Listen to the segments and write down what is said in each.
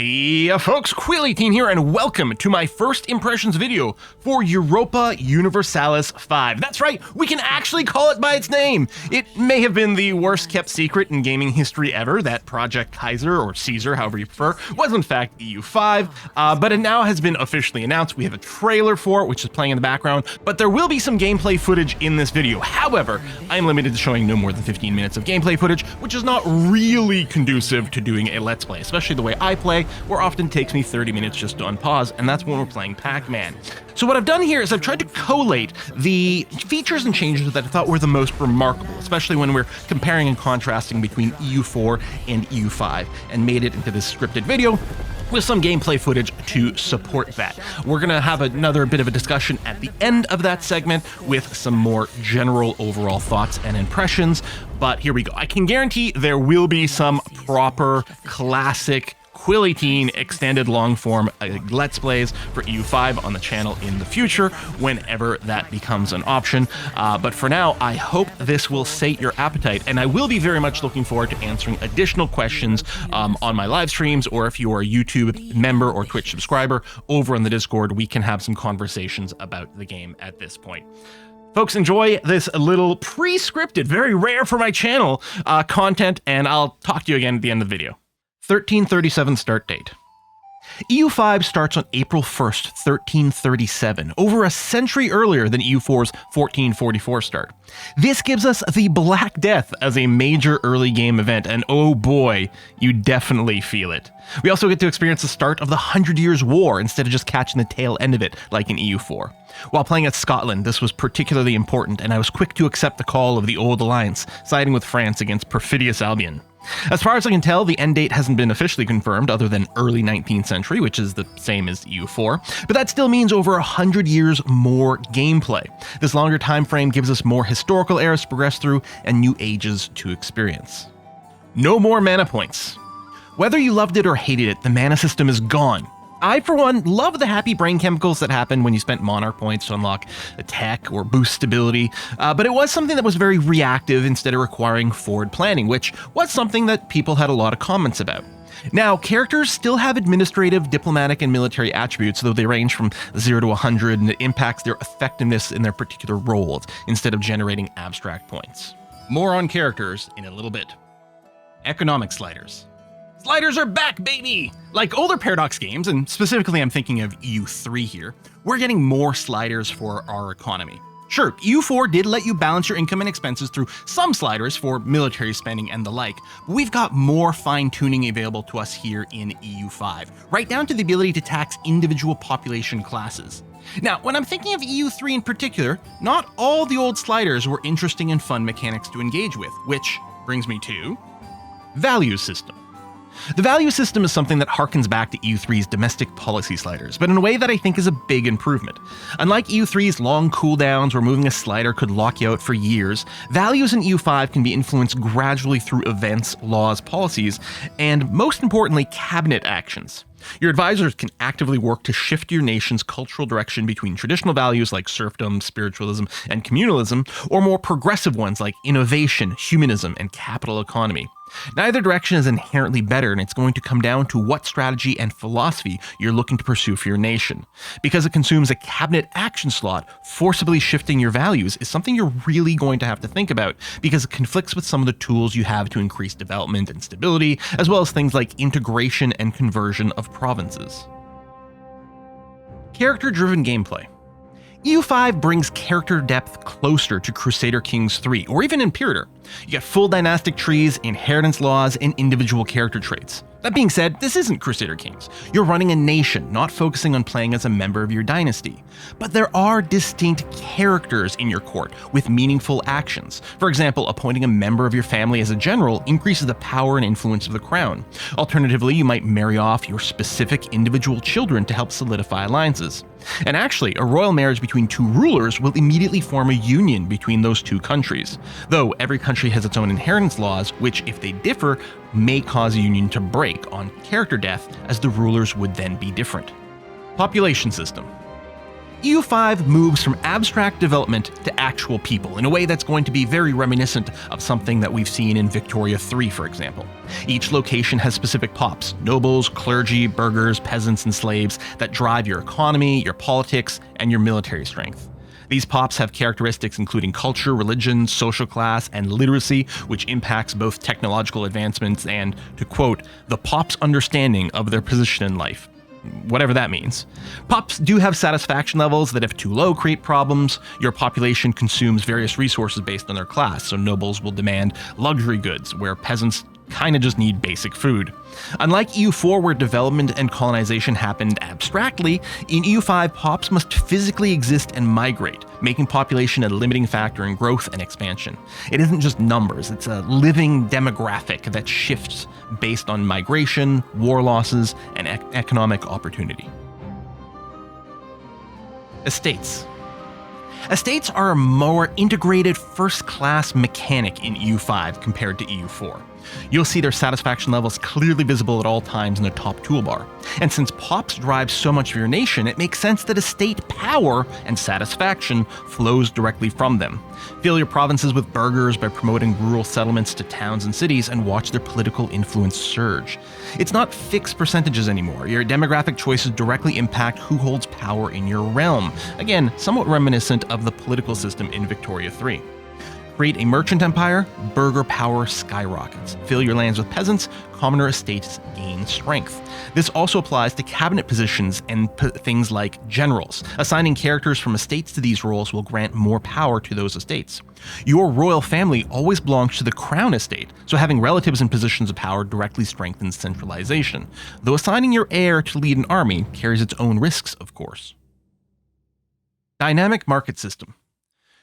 Hey folks, Quilly18 here, and welcome to my first impressions video for Europa Universalis V. That's right, we can actually call it by its name. It may have been the worst kept secret in gaming history ever that Project Kaiser, or Caesar, however you prefer, was in fact EU5, but it now has been officially announced. We have a trailer for it, which is playing in the background, but there will be some gameplay footage in this video. However, I am limited to showing no more than 15 minutes of gameplay footage, which is not really conducive to doing a Let's Play, especially the way I play, where often takes me 30 minutes just to unpause, and that's when we're playing Pac-Man. So what I've done here is I've tried to collate the features and changes that I thought were the most remarkable, especially when we're comparing and contrasting between EU4 and EU5, and made it into this scripted video with some gameplay footage to support that. We're gonna have another bit of a discussion at the end of that segment with some more general overall thoughts and impressions, but here we go. I can guarantee there will be some proper classic Quilly18 extended long-form Let's Plays for EU5 on the channel in the future, whenever that becomes an option. But for now, I hope this will sate your appetite, and I will be very much looking forward to answering additional questions on my live streams, or if you are a YouTube member or Twitch subscriber, over on the Discord, we can have some conversations about the game at this point. Folks, enjoy this little pre-scripted, very rare for my channel, content, and I'll talk to you again at the end of the video. 1337 start date. EU5 starts on April 1st, 1337, over a century earlier than EU4's 1444 start. This gives us the Black Death as a major early game event, and oh boy, you definitely feel it. We also get to experience the start of the 100 Years' War instead of just catching the tail end of it like in EU4. While playing at Scotland, this was particularly important, and I was quick to accept the call of the Old Alliance, siding with France against perfidious Albion. As far as I can tell, the end date hasn't been officially confirmed other than early 19th century, which is the same as EU4, but that still means over 100 years more gameplay. This longer time frame gives us more historical eras to progress through and new ages to experience. No more mana points. Whether you loved it or hated it, the mana system is gone. I, for one, love the happy brain chemicals that happen when you spent Monarch points to unlock attack or boost stability, but it was something that was very reactive instead of requiring forward planning, which was something that people had a lot of comments about. Now, characters still have administrative, diplomatic, and military attributes, though they range from 0 to 100, and it impacts their effectiveness in their particular roles, instead of generating abstract points. More on characters in a little bit. Economic sliders. Sliders are back, baby! Like older Paradox games, and specifically I'm thinking of EU3 here, we're getting more sliders for our economy. Sure, EU4 did let you balance your income and expenses through some sliders for military spending and the like, but we've got more fine-tuning available to us here in EU5, right down to the ability to tax individual population classes. Now, when I'm thinking of EU3 in particular, not all the old sliders were interesting and fun mechanics to engage with, which brings me to value system. The value system is something that harkens back to EU3's domestic policy sliders, but in a way that I think is a big improvement. Unlike EU3's long cooldowns where moving a slider could lock you out for years, values in EU5 can be influenced gradually through events, laws, policies, and most importantly, cabinet actions. Your advisors can actively work to shift your nation's cultural direction between traditional values like serfdom, spiritualism, and communalism, or more progressive ones like innovation, humanism, and capital economy. Neither direction is inherently better, and it's going to come down to what strategy and philosophy you're looking to pursue for your nation. Because it consumes a cabinet action slot, forcibly shifting your values is something you're really going to have to think about, because it conflicts with some of the tools you have to increase development and stability, as well as things like integration and conversion of provinces. Character-driven gameplay. EU5 brings character depth closer to Crusader Kings 3, or even Imperator. You get full dynastic trees, inheritance laws, and individual character traits. That being said, this isn't Crusader Kings. You're running a nation, not focusing on playing as a member of your dynasty. But there are distinct characters in your court with meaningful actions. For example, appointing a member of your family as a general increases the power and influence of the crown. Alternatively, you might marry off your specific individual children to help solidify alliances. And actually, a royal marriage between two rulers will immediately form a union between those two countries. Though every country has its own inheritance laws, which, if they differ, may cause a union to break on character death, as the rulers would then be different. Population system. EU5 moves from abstract development to actual people in a way that's going to be very reminiscent of something that we've seen in Victoria 3, for example. Each location has specific pops: nobles, clergy, burghers, peasants, and slaves that drive your economy, your politics, and your military strength. These pops have characteristics including culture, religion, social class, and literacy, which impacts both technological advancements and, to quote, the pop's understanding of their position in life. Whatever that means. Pops do have satisfaction levels that, if too low, create problems. Your population consumes various resources based on their class, so nobles will demand luxury goods, where peasants kinda just need basic food. Unlike EU4, where development and colonization happened abstractly, in EU5 pops must physically exist and migrate, making population a limiting factor in growth and expansion. It isn't just numbers, it's a living demographic that shifts based on migration, war losses, and economic opportunity. Estates. Estates are a more integrated first-class mechanic in EU5 compared to EU4. You'll see their satisfaction levels clearly visible at all times in the top toolbar. And since pops drive so much of your nation, it makes sense that estate power and satisfaction flows directly from them. Fill your provinces with burghers by promoting rural settlements to towns and cities, and watch their political influence surge. It's not fixed percentages anymore. Your demographic choices directly impact who holds power in your realm. Again, somewhat reminiscent of the political system in Victoria 3. Create a merchant empire, burgher power skyrockets. Fill your lands with peasants, commoner estates gain strength. This also applies to cabinet positions and things like generals. Assigning characters from estates to these roles will grant more power to those estates. Your royal family always belongs to the crown estate, so having relatives in positions of power directly strengthens centralization, though assigning your heir to lead an army carries its own risks, of course. Dynamic market system.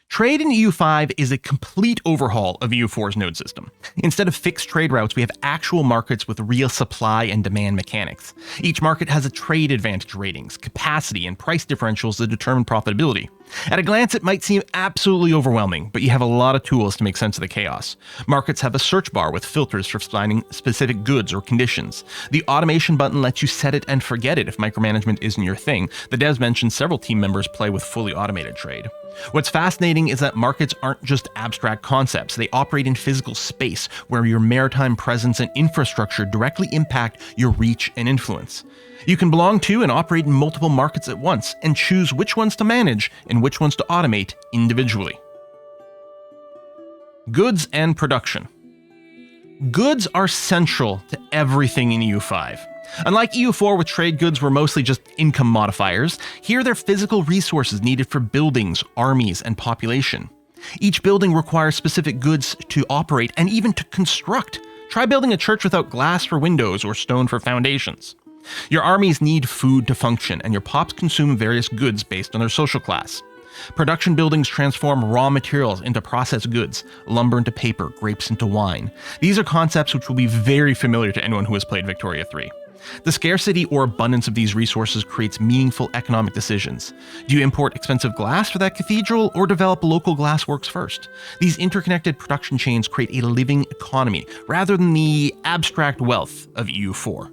Trade in EU5 is a complete overhaul of EU4's node system. Instead of fixed trade routes, we have actual markets with real supply and demand mechanics. Each market has a trade advantage ratings, capacity, and price differentials that determine profitability. At a glance, it might seem absolutely overwhelming, but you have a lot of tools to make sense of the chaos. Markets have a search bar with filters for finding specific goods or conditions. The automation button lets you set it and forget it if micromanagement isn't your thing. The devs mentioned several team members play with fully automated trade. What's fascinating is that markets aren't just abstract concepts. They operate in physical space, where your maritime presence and infrastructure directly impact your reach and influence. You can belong to and operate in multiple markets at once, and choose which ones to manage and which ones to automate individually. Goods and production. Goods are central to everything in EU5. Unlike EU4, with trade goods were mostly just income modifiers, here they're physical resources needed for buildings, armies, and population. Each building requires specific goods to operate and even to construct. Try building a church without glass for windows or stone for foundations. Your armies need food to function, and your pops consume various goods based on their social class. Production buildings transform raw materials into processed goods, lumber into paper, grapes into wine. These are concepts which will be very familiar to anyone who has played Victoria 3. The scarcity or abundance of these resources creates meaningful economic decisions. Do you import expensive glass for that cathedral, or develop local glassworks first? These interconnected production chains create a living economy, rather than the abstract wealth of EU4.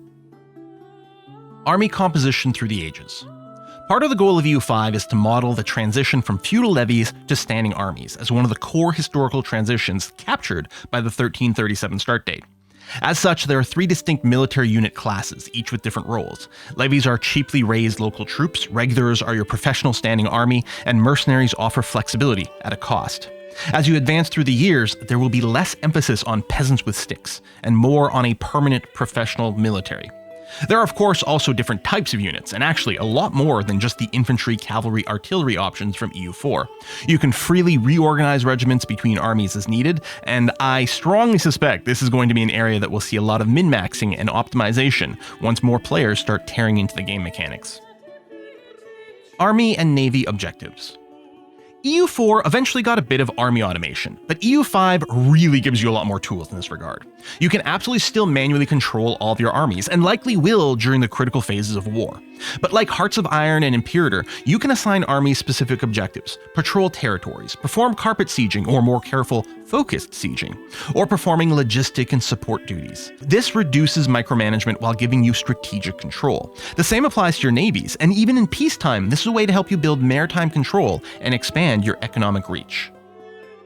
Army composition through the ages. Part of the goal of EU5 is to model the transition from feudal levies to standing armies as one of the core historical transitions captured by the 1337 start date. As such, there are 3 distinct military unit classes, each with different roles. Levies are cheaply raised local troops, regulars are your professional standing army, and mercenaries offer flexibility at a cost. As you advance through the years, there will be less emphasis on peasants with sticks, and more on a permanent professional military. There are of course also different types of units, and actually a lot more than just the infantry, cavalry, artillery options from EU4. You can freely reorganize regiments between armies as needed, and I strongly suspect this is going to be an area that will see a lot of min-maxing and optimization once more players start tearing into the game mechanics. Army and Navy objectives. EU4 eventually got a bit of army automation, but EU5 really gives you a lot more tools in this regard. You can absolutely still manually control all of your armies, and likely will during the critical phases of war. But like Hearts of Iron and Imperator, you can assign armies specific objectives, patrol territories, perform carpet sieging or more careful, focused sieging, or performing logistic and support duties. This reduces micromanagement while giving you strategic control. The same applies to your navies, and even in peacetime, this is a way to help you build maritime control and expand your economic reach.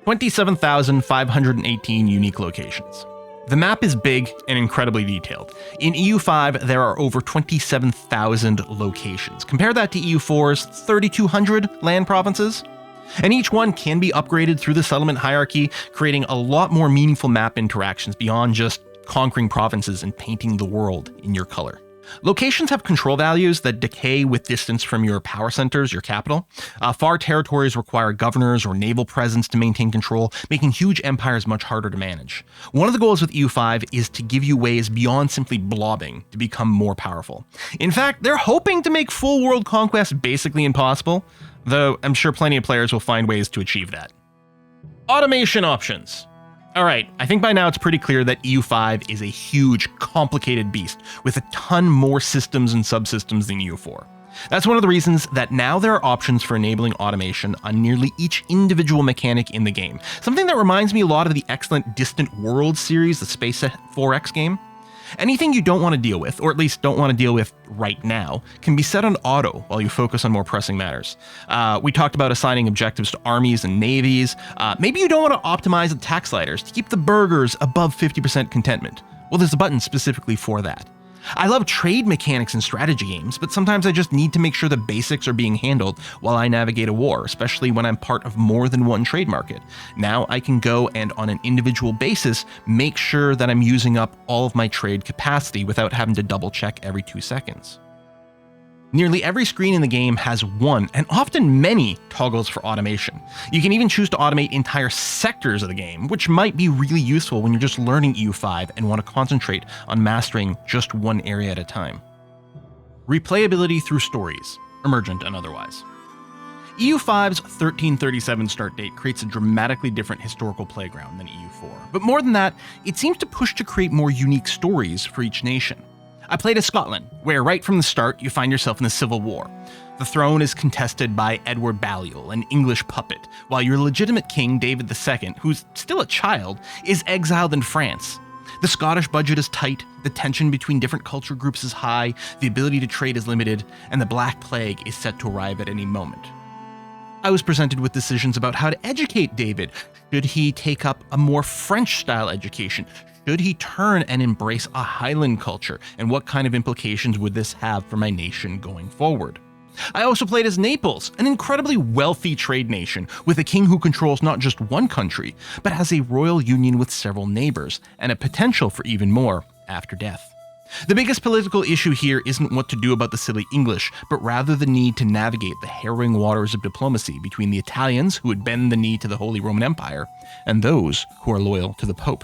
27,518 unique locations. The map is big and incredibly detailed. In EU5, there are over 27,000 locations. Compare that to EU4's 3,200 land provinces. And each one can be upgraded through the settlement hierarchy, creating a lot more meaningful map interactions beyond just conquering provinces and painting the world in your color. Locations have control values that decay with distance from your power centers, your capital. Far territories require governors or naval presence to maintain control, making huge empires much harder to manage. One of the goals with EU5 is to give you ways beyond simply blobbing to become more powerful. In fact, they're hoping to make full world conquest basically impossible, though I'm sure plenty of players will find ways to achieve that. Automation options. Alright, I think by now it's pretty clear that EU5 is a huge, complicated beast with a ton more systems and subsystems than EU4. That's one of the reasons that now there are options for enabling automation on nearly each individual mechanic in the game. Something that reminds me a lot of the excellent Distant Worlds series, the Space 4X game. Anything you don't want to deal with, or at least don't want to deal with right now, can be set on auto while you focus on more pressing matters. We talked about assigning objectives to armies and navies. Maybe you don't want to optimize attack sliders to keep the burgers above 50% contentment. Well, there's a button specifically for that. I love trade mechanics in strategy games, but sometimes I just need to make sure the basics are being handled while I navigate a war, especially when I'm part of more than one trade market. Now I can go and on an individual basis, make sure that I'm using up all of my trade capacity without having to double check every 2 seconds. Nearly every screen in the game has one, and often many, toggles for automation. You can even choose to automate entire sectors of the game, which might be really useful when you're just learning EU5 and want to concentrate on mastering just one area at a time. Replayability through stories, emergent and otherwise. EU5's 1337 start date creates a dramatically different historical playground than EU4, but more than that, it seems to push to create more unique stories for each nation. I played as Scotland, where right from the start you find yourself in the Civil War. The throne is contested by Edward Balliol, an English puppet, while your legitimate king, David II, who's still a child, is exiled in France. The Scottish budget is tight, the tension between different culture groups is high, the ability to trade is limited, and the Black Plague is set to arrive at any moment. I was presented with decisions about how to educate David. Should he take up a more French-style education? Should he turn and embrace a Highland culture? And what kind of implications would this have for my nation going forward? I also played as Naples, an incredibly wealthy trade nation with a king who controls not just one country, but has a royal union with several neighbors and a potential for even more after death. The biggest political issue here isn't what to do about the silly English, but rather the need to navigate the harrowing waters of diplomacy between the Italians who would bend the knee to the Holy Roman Empire and those who are loyal to the Pope.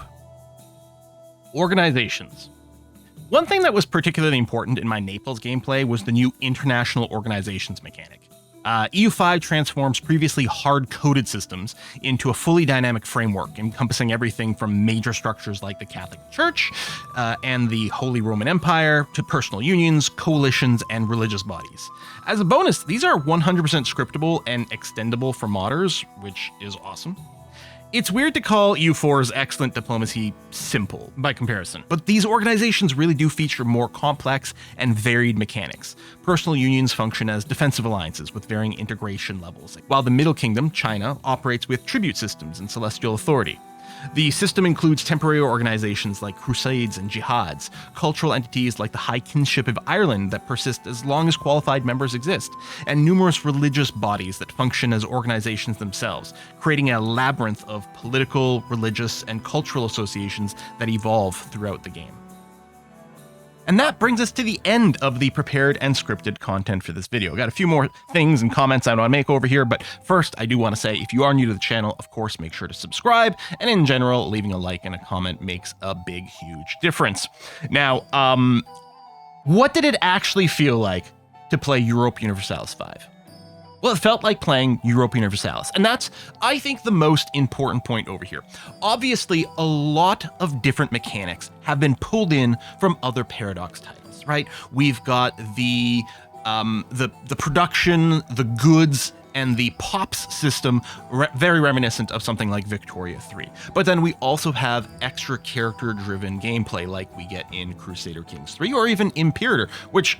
Organizations. One thing that was particularly important in my Naples gameplay was the new international organizations mechanic. EU5 transforms previously hard-coded systems into a fully dynamic framework encompassing everything from major structures like the Catholic Church and the Holy Roman Empire to personal unions, coalitions, and religious bodies. As a bonus, these are 100% scriptable and extendable for modders, which is awesome. It's weird to call EU4's excellent diplomacy simple by comparison, but these organizations really do feature more complex and varied mechanics. Personal unions function as defensive alliances with varying integration levels, while the Middle Kingdom, China, operates with tribute systems and celestial authority. The system includes temporary organizations like crusades and jihads, cultural entities like the High Kinship of Ireland that persist as long as qualified members exist, and numerous religious bodies that function as organizations themselves, creating a labyrinth of political, religious, and cultural associations that evolve throughout the game. And that brings us to the end of the prepared and scripted content for this video. Got a few more things and comments I want to make over here, but first I do want to say if you are new to the channel, of course, make sure to subscribe, and in general, leaving a like and a comment makes a big, huge difference. Now, what did it actually feel like to play Europa Universalis V? Well, it felt like playing Europa Universalis. And that's, I think, the most important point over here. Obviously, a lot of different mechanics have been pulled in from other Paradox titles, right? We've got the production, the goods, and the pops system, very reminiscent of something like Victoria 3. But then we also have extra character-driven gameplay like we get in Crusader Kings 3 or even Imperator, which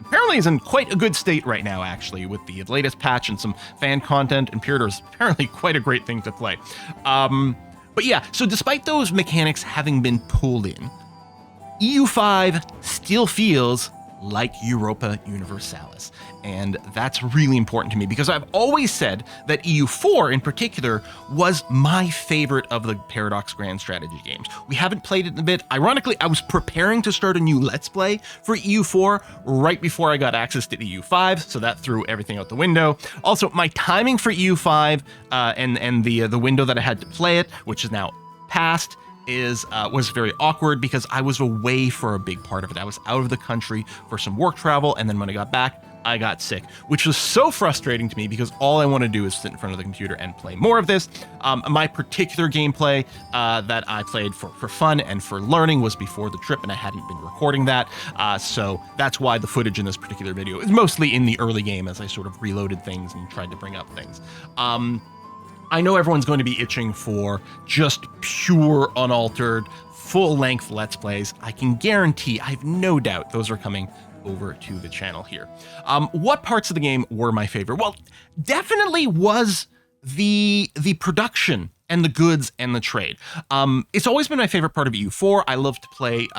apparently is in quite a good state right now, actually, with the latest patch and some fan content. Imperator is apparently quite a great thing to play. But yeah, so despite those mechanics having been pulled in, EU5 still feels like Europa Universalis. And that's really important to me because I've always said that EU4 in particular was my favorite of the Paradox Grand Strategy games. We haven't played it in a bit. Ironically, I was preparing to start a new Let's Play for EU4 right before I got access to EU5, so that threw everything out the window. Also, my timing for EU5 and the window that I had to play it, which is now past, was very awkward because I was away for a big part of it. I was out of the country for some work travel, and then when I got back, I got sick, which was so frustrating to me because all I want to do is sit in front of the computer and play more of this. My particular gameplay that I played for fun and for learning was before the trip, and I hadn't been recording that, so that's why the footage in this particular video is mostly in the early game as I sort of reloaded things and tried to bring up things. I know everyone's going to be itching for just pure, unaltered, full-length Let's Plays. I can guarantee, I have no doubt, those are coming over to the channel here. What parts of the game were my favorite? Well, definitely was the production and the goods and the trade. It's always been my favorite part of EU4. I love to play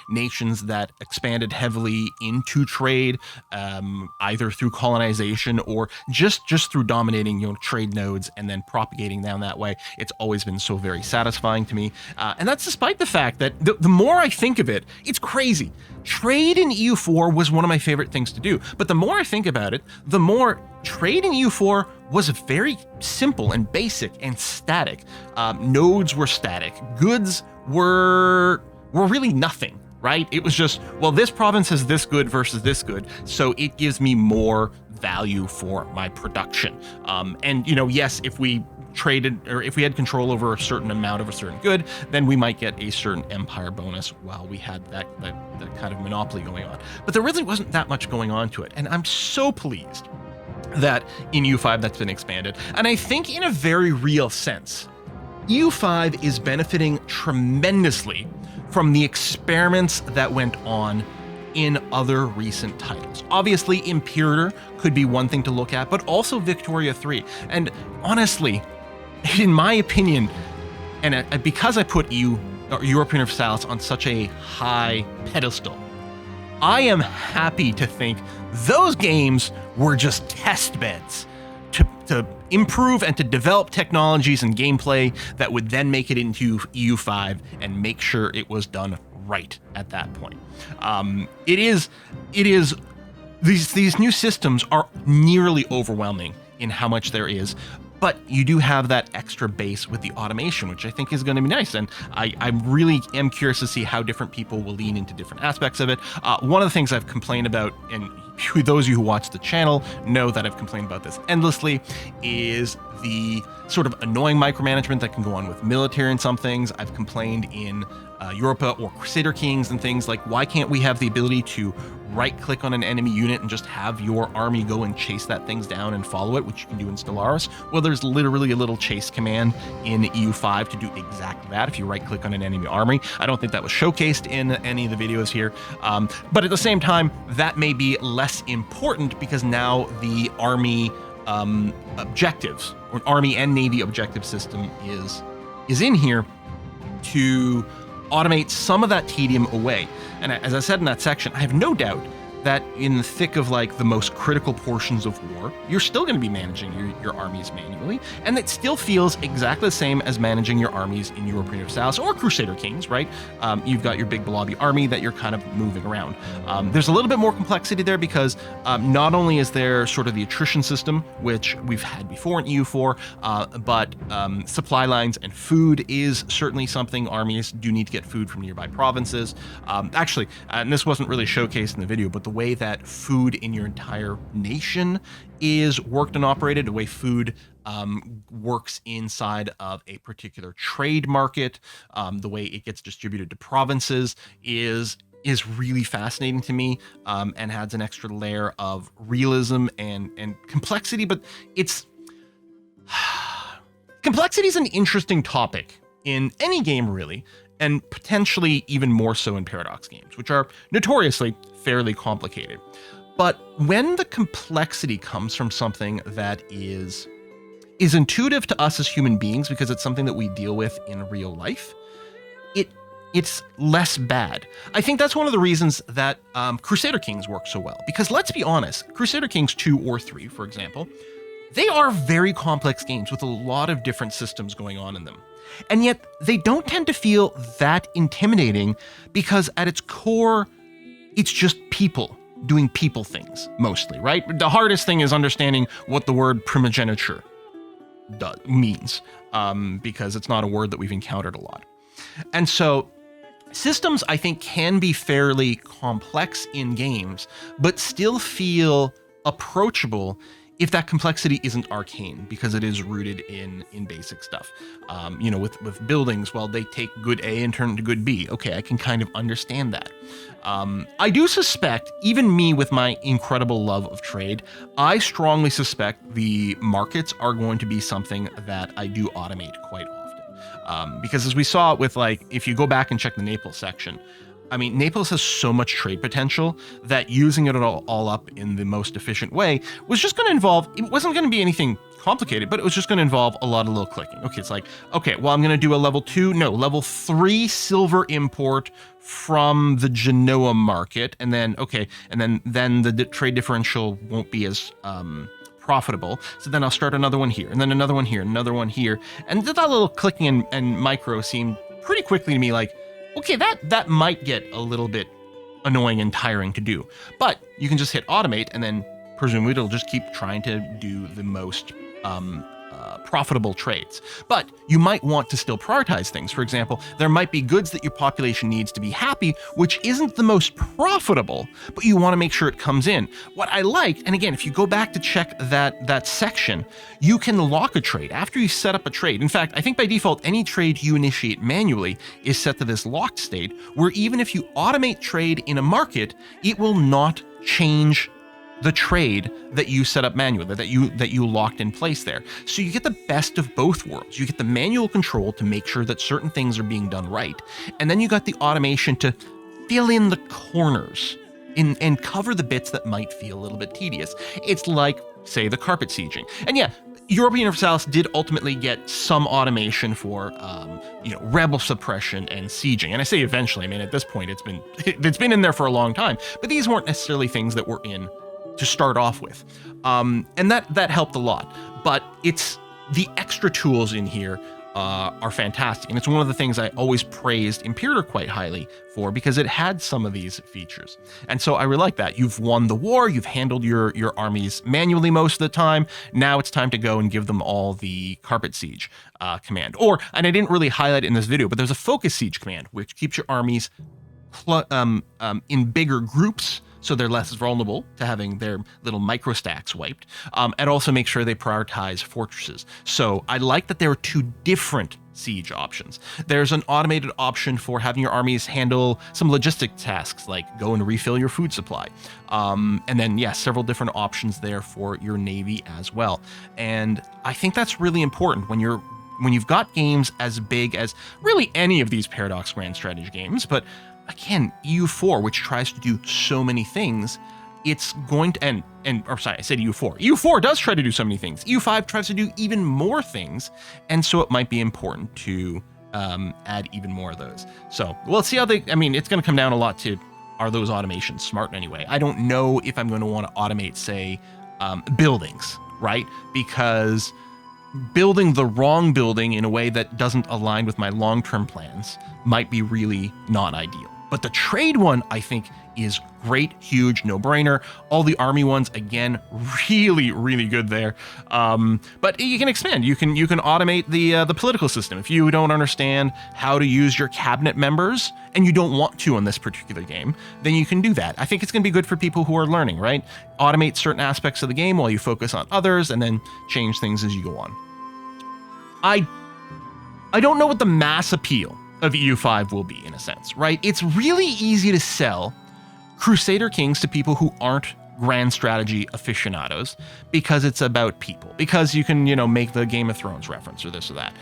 nations that expanded heavily into trade, either through colonization or just through dominating, trade nodes and then propagating down that way. It's always been so very satisfying to me. And that's despite the fact that the more I think of it, it's crazy. Trade in EU4 was one of my favorite things to do. But the more I think about it, the more trade in EU4 was very simple and basic and static. Nodes were static. Goods were really nothing, right? It was just, well, this province has this good versus this good, so it gives me more value for my production. And, yes, if we traded, or if we had control over a certain amount of a certain good, then we might get a certain empire bonus while we had that kind of monopoly going on. But there really wasn't that much going on to it, and I'm so pleased that in EU5 that's been expanded. And I think in a very real sense, EU5 is benefiting tremendously from the experiments that went on in other recent titles. Obviously, Imperator could be one thing to look at, but also Victoria 3. And honestly, in my opinion, and because I put Europa Universalis on such a high pedestal, I am happy to think those games were just test beds to improve and to develop technologies and gameplay that would then make it into EU5 and make sure it was done right at that point. These new systems are nearly overwhelming in how much there is, but you do have that extra base with the automation, which I think is going to be nice. And I really am curious to see how different people will lean into different aspects of it. One of the things I've complained about, and those of you who watch the channel know that I've complained about this endlessly, is the sort of annoying micromanagement that can go on with military and some things. I've complained in Europa or Crusader Kings and things like, why can't we have the ability to right-click on an enemy unit and just have your army go and chase that things down and follow it, which you can do in Stellaris? Well, there's literally a little chase command in EU5 to do exactly that if you right-click on an enemy army. I don't think that was showcased in any of the videos here, but at the same time, that may be less important because now the army objectives, or Army and Navy objective system is in here to automate some of that tedium away. And as I said in that section, I have no doubt that in the thick of like the most critical portions of war, you're still going to be managing your armies manually, and it still feels exactly the same as managing your armies in Europa Universalis or Crusader Kings, right? You've got your big blobby army that you're kind of moving around. There's a little bit more complexity there because not only is there sort of the attrition system, which we've had before in EU4, but supply lines and food is certainly something. Armies do need to get food from nearby provinces. Actually, and this wasn't really showcased in the video, but the way that food in your entire nation is worked and operated, the way food works inside of a particular trade market, the way it gets distributed to provinces is really fascinating to me, and adds an extra layer of realism and complexity. But it's complexity is an interesting topic in any game, really, and potentially even more so in Paradox games, which are notoriously fairly complicated. But when the complexity comes from something that is intuitive to us as human beings, because it's something that we deal with in real life, it's less bad. I think that's one of the reasons that Crusader Kings work so well. Because let's be honest, Crusader Kings 2 or 3, for example, they are very complex games with a lot of different systems going on in them. And yet they don't tend to feel that intimidating because at its core, it's just people doing people things mostly, right? The hardest thing is understanding what the word primogeniture means, because it's not a word that we've encountered a lot. And so systems, I think, can be fairly complex in games, but still feel approachable if that complexity isn't arcane, because it is rooted in basic stuff. With buildings, well, they take good A and turn into good B. Okay, I can kind of understand that. I do suspect, even me with my incredible love of trade, I strongly suspect the markets are going to be something that I do automate quite often. Because as we saw with, like, if you go back and check the Naples section, I mean, Naples has so much trade potential that using it all up in the most efficient way was just going to involve, it wasn't going to be anything complicated, but it was just going to involve a lot of little clicking. Okay, it's like, okay, well, I'm going to do a level 3 silver import from the Genoa market. And then, okay, and then the trade differential won't be as profitable. So then I'll start another one here, and then another one here, another one here. And that little clicking and micro seemed pretty quickly to me like, okay, that might get a little bit annoying and tiring to do, but you can just hit automate, and then presumably it'll just keep trying to do the most profitable trades. But you might want to still prioritize things. For example, there might be goods that your population needs to be happy, which isn't the most profitable, but you want to make sure it comes in. What I like, and again, if you go back to check that section, you can lock a trade after you set up a trade. In fact, I think by default, any trade you initiate manually is set to this locked state, where even if you automate trade in a market, it will not change the trade that you set up manually, that you locked in place there. So you get the best of both worlds. You get the manual control to make sure that certain things are being done right, and then you got the automation to fill in the corners and cover the bits that might feel a little bit tedious. It's like, say, the carpet sieging. And yeah, Europa Universalis did ultimately get some automation for, rebel suppression and sieging. And I say eventually, I mean, at this point, it's been in there for a long time, but these weren't necessarily things that were in to start off with. And that helped a lot, but it's the extra tools in here are fantastic. And it's one of the things I always praised Imperator quite highly for, because it had some of these features. And so I really like that. You've won the war, you've handled your armies manually most of the time. Now it's time to go and give them all the carpet siege command. And I didn't really highlight it in this video, but there's a focus siege command, which keeps your armies in bigger groups, so they're less vulnerable to having their little micro stacks wiped, and also make sure they prioritize fortresses. So I like that there are two different siege options. There's an automated option for having your armies handle some logistic tasks, like go and refill your food supply. And then, yes, several different options there for your navy as well. And I think that's really important when you've got games as big as really any of these Paradox Grand Strategy games, but again, EU4, which tries to do so many things, it's going to, I said EU4. EU4 does try to do so many things. EU5 tries to do even more things, and so it might be important to add even more of those. So we'll see how it's going to come down a lot to, are those automations smart anyway? I don't know if I'm going to want to automate, say, buildings, right? Because building the wrong building in a way that doesn't align with my long-term plans might be really not ideal. But the trade one, I think, is great, huge, no-brainer. All the army ones, again, really, really good there. But you can expand. You can automate the political system. If you don't understand how to use your cabinet members, and you don't want to on this particular game, then you can do that. I think it's going to be good for people who are learning, right? Automate certain aspects of the game while you focus on others, and then change things as you go on. I don't know what the mass appeal of EU5 will be, in a sense, right? It's really easy to sell Crusader Kings to people who aren't grand strategy aficionados because it's about people, because you can, make the Game of Thrones reference or this or that.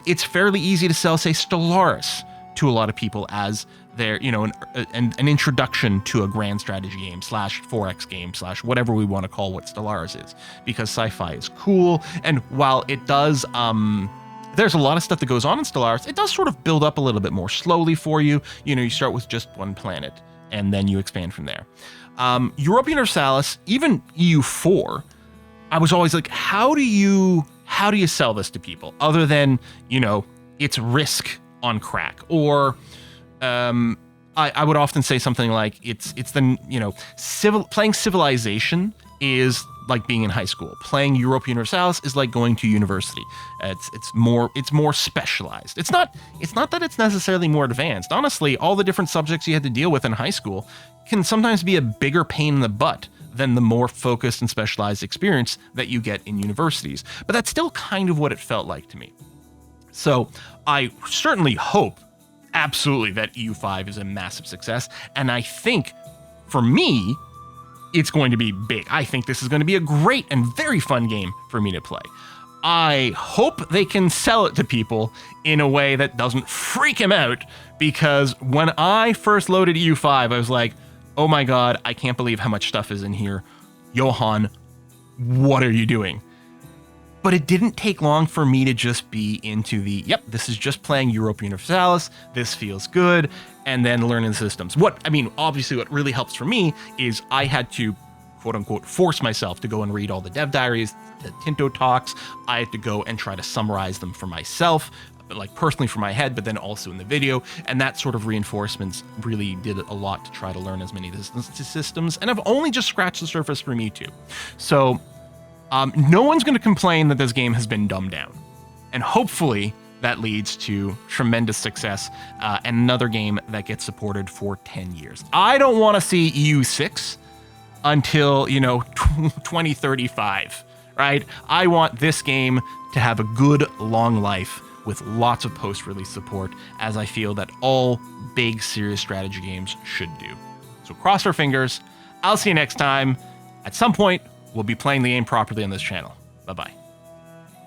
It's fairly easy to sell, say, Stellaris to a lot of people as their, an introduction to a grand strategy game / 4X game / whatever we want to call what Stellaris is, because sci-fi is cool. And while it does, there's a lot of stuff that goes on in Stellaris, it does sort of build up a little bit more slowly for you. You start with just one planet and then you expand from there. Europa Universalis, even EU4, I was always like, how do you sell this to people other than, it's Risk on crack? Or I would often say something like it's the, playing Civilization is like being in high school. Playing Europa Universalis is like going to university. It's more specialized. It's not that it's necessarily more advanced. Honestly, all the different subjects you had to deal with in high school can sometimes be a bigger pain in the butt than the more focused and specialized experience that you get in universities. But that's still kind of what it felt like to me. So I certainly hope absolutely that EU5 is a massive success. And I think for me, it's going to be big. I think this is going to be a great and very fun game for me to play. I hope they can sell it to people in a way that doesn't freak them out, because when I first loaded EU5, I was like, oh my God, I can't believe how much stuff is in here. Johan, what are you doing? But it didn't take long for me to just be into the, yep, this is just playing Europa Universalis, this feels good, and then learning the systems. Obviously what really helps for me is I had to, quote unquote, force myself to go and read all the dev diaries, the Tinto talks. I had to go and try to summarize them for myself, like personally for my head, but then also in the video. And that sort of reinforcements really did a lot to try to learn as many of the systems. And I've only just scratched the surface for me too. So no one's going to complain that this game has been dumbed down. And hopefully that leads to tremendous success and another game that gets supported for 10 years. I don't want to see EU6 until, 2035, right? I want this game to have a good long life with lots of post-release support, as I feel that all big, serious strategy games should do. So cross our fingers. I'll see you next time. At some point, we'll be playing the game properly on this channel. Bye-bye.